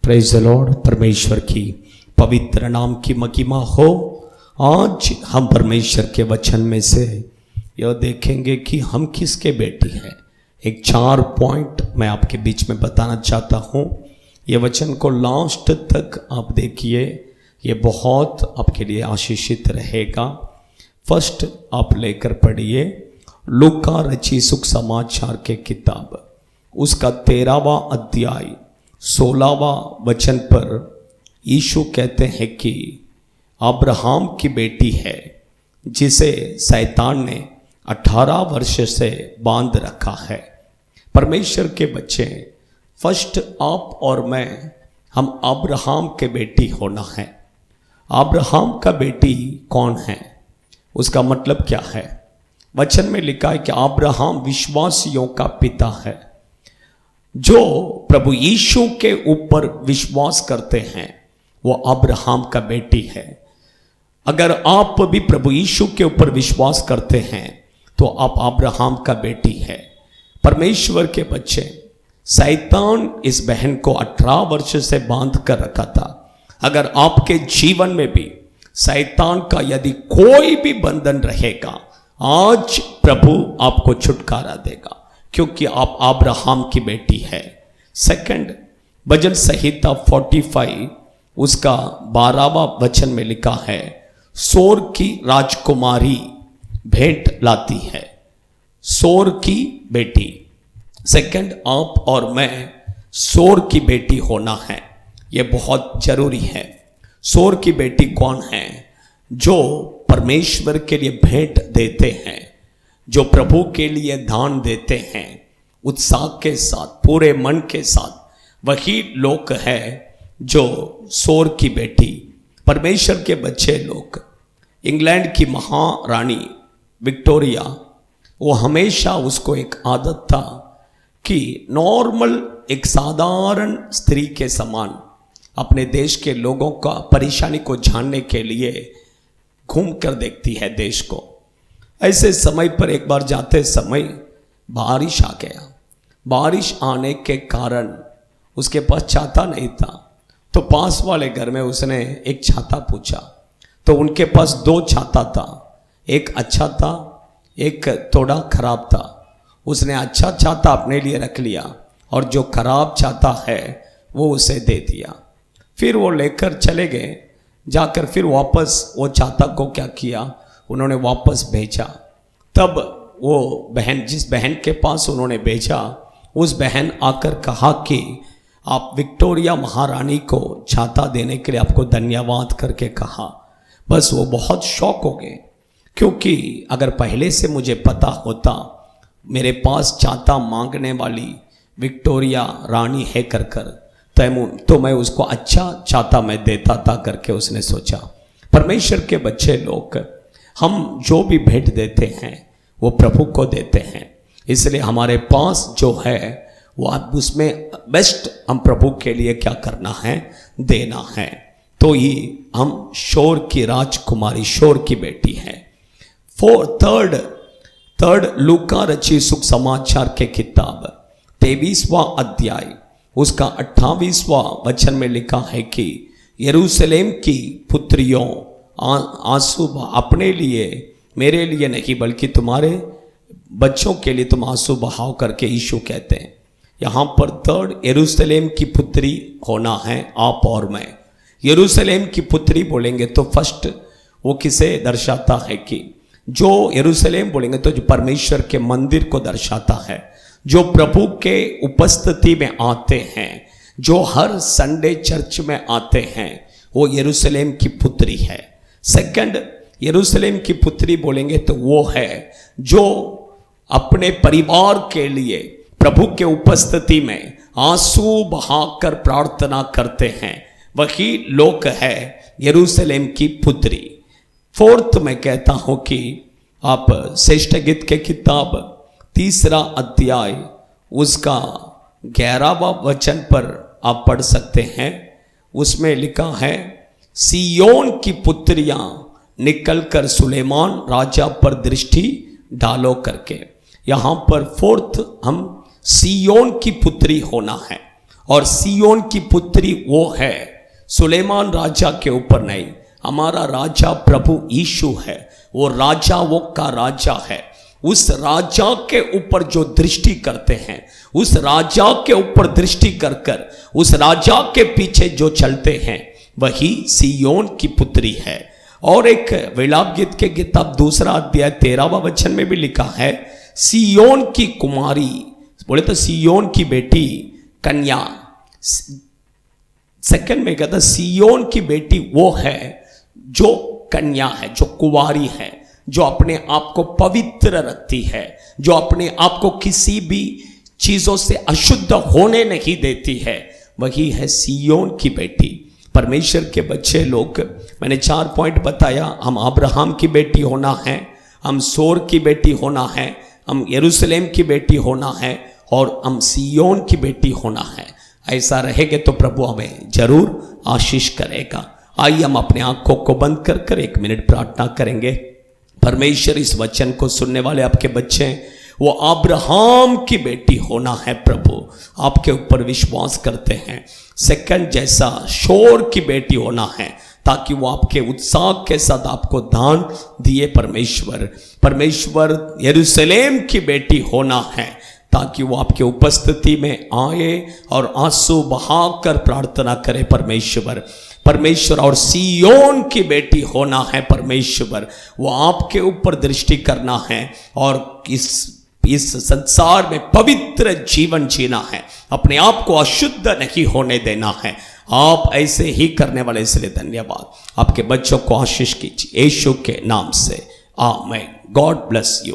Praise the Lord. परमेश्वर की पवित्र नाम की महिमा हो। आज हम परमेश्वर के वचन में से यह देखेंगे कि हम किसके बेटी हैं। एक 4 पॉइंट मैं आपके बीच में बताना चाहता हूँ। ये वचन को लास्ट तक आप देखिए, ये बहुत आपके लिए आशीषित रहेगा। फर्स्ट आप लेकर पढ़िए लूका रची सुसमाचार के किताब, उसका 13वां अध्याय 16वां वचन पर यीशु कहते हैं कि अब्राहम की बेटी है जिसे शैतान ने 18 वर्ष से बांध रखा है। परमेश्वर के बच्चे, फर्स्ट आप और मैं, हम अब्राहम के बेटी होना है। अब्राहम का बेटी कौन है, उसका मतलब क्या है? वचन में लिखा है कि अब्राहम विश्वासियों का पिता है। जो प्रभु यीशु के ऊपर विश्वास करते हैं वो अब्राहम का बेटी है। अगर आप भी प्रभु यीशु के ऊपर विश्वास करते हैं तो आप अब्राहम का बेटी है। परमेश्वर के बच्चे, शैतान इस बहन को 18 वर्ष से बांध कर रखा था। अगर आपके जीवन में भी शैतान का यदि कोई भी बंधन रहेगा, आज प्रभु आपको छुटकारा देगा, क्योंकि आप अब्राहम की बेटी है। सेकंड, भजन संहिता 45 उसका 12वां वचन में लिखा है, सोर की राजकुमारी भेंट लाती है। सोर की बेटी, सेकंड आप और मैं सोर की बेटी होना है, यह बहुत जरूरी है। सोर की बेटी कौन है? जो परमेश्वर के लिए भेंट देते हैं, जो प्रभु के लिए दान देते हैं उत्साह के साथ, पूरे मन के साथ, वही लोग है जो सोर की बेटी। परमेश्वर के बच्चे लोग, इंग्लैंड की महारानी विक्टोरिया, वो हमेशा उसको एक आदत था कि नॉर्मल एक साधारण स्त्री के समान अपने देश के लोगों का परेशानी को जानने के लिए घूम कर देखती है देश को। ऐसे समय पर एक बार जाते समय बारिश आ गया। बारिश आने के कारण उसके पास छाता नहीं था, तो पास वाले घर में उसने एक छाता पूछा। तो उनके पास 2 छाता था, एक अच्छा था, एक थोड़ा खराब था। उसने अच्छा छाता अपने लिए रख लिया और जो खराब छाता है वो उसे दे दिया। फिर वो लेकर चले गए। जाकर फिर वापस वो छाता को क्या किया, उन्होंने वापस भेजा। तब वो बहन, जिस बहन के पास उन्होंने भेजा, उस बहन आकर कहा कि आप विक्टोरिया महारानी को छाता देने के लिए आपको धन्यवाद करके कहा। बस वो बहुत शौक हो गए, क्योंकि अगर पहले से मुझे पता होता मेरे पास छाता मांगने वाली विक्टोरिया रानी है कर तो मैं उसको अच्छा छाता मैं देता था करके उसने सोचा। परमेश्वर के बच्चे लोग, हम जो भी भेंट देते हैं वो प्रभु को देते हैं, इसलिए हमारे पास जो है वो आप उसमें बेस्ट हम प्रभु के लिए क्या करना है, देना है। तो ये हम शोर की राजकुमारी, शोर की बेटी है। थर्ड लूका रची सुसमाचार के किताब 23वां अध्याय उसका 28वां वचन में लिखा है कि यरूशलेम की पुत्रियों आंसू अपने लिए, मेरे लिए नहीं बल्कि तुम्हारे बच्चों के लिए तुम आंसू बहाओ करके यीशु कहते हैं। यहाँ पर थर्ड यरूशलेम की पुत्री होना है आप और मैं। यरूशलेम की पुत्री बोलेंगे तो फर्स्ट वो किसे दर्शाता है कि जो यरूशलेम बोलेंगे तो जो परमेश्वर के मंदिर को दर्शाता है, जो प्रभु के उपस्थिति में आते हैं, जो हर संडे चर्च में आते हैं, वो यरूशलेम की पुत्री है। सेकंड यरूशलेम की पुत्री बोलेंगे तो वो है जो अपने परिवार के लिए प्रभु के उपस्थिति में आंसू बहाकर प्रार्थना करते हैं, वही लोग है यरूशलेम की पुत्री। फोर्थ मैं कहता हूं कि आप श्रेष्ठ गीत के किताब 3 अध्याय उसका 11वां वचन पर आप पढ़ सकते हैं। उसमें लिखा है, सियोन की पुत्रियां निकलकर सुलेमान राजा पर दृष्टि डालो करके। यहाँ पर फोर्थ हम सियोन की पुत्री होना है। और सियोन की पुत्री वो है, सुलेमान राजा के ऊपर नहीं, हमारा राजा प्रभु यीशु है। वो राजाओं का राजा है। उस राजा के ऊपर जो दृष्टि करते हैं, उस राजा के ऊपर दृष्टि कर कर उस राजा के पीछे जो चलते हैं, वही सियोन की पुत्री है। और एक विलाप गीत के किताब 2 अध्याय 13वां वचन में भी लिखा है, सियोन की कुमारी, बोले तो सियोन की बेटी कन्या। सेकंड में कहता सियोन की बेटी वो है जो कन्या है, जो कुंवारी है, जो अपने आप को पवित्र रखती है, जो अपने आप को किसी भी चीजों से अशुद्ध होने नहीं देती है, वही है सियोन की बेटी। परमेश्वर के बच्चे लोग, मैंने 4 पॉइंट बताया। हम अब्राहम की बेटी होना है, हम सोर की बेटी होना है, हम यरूशलेम की बेटी होना है, और हम सियोन की बेटी होना है। ऐसा रहेंगे तो प्रभु हमें जरूर आशीष करेगा। आइए हम अपने आंखों को बंद कर कर 1 मिनट प्रार्थना करेंगे। परमेश्वर, इस वचन को सुनने वाले आपके बच्चे, वो अब्राहम की बेटी होना है प्रभु, आपके ऊपर विश्वास करते हैं। सेकंड, जैसा शोर की बेटी होना है, ताकि वो आपके उत्साह के साथ आपको दान दिए। परमेश्वर यरूशलेम की बेटी होना है, ताकि वो आपके उपस्थिति में आए और आंसू बहाकर प्रार्थना करे। परमेश्वर और सियोन की बेटी होना है। परमेश्वर, वो आपके ऊपर दृष्टि करना है और इस संसार में पवित्र जीवन जीना है, अपने आप को अशुद्ध नहीं होने देना है। आप ऐसे ही करने वाले, इसलिए धन्यवाद। आपके बच्चों को आशीष कीजिए यीशु के नाम से, आमीन। God bless you.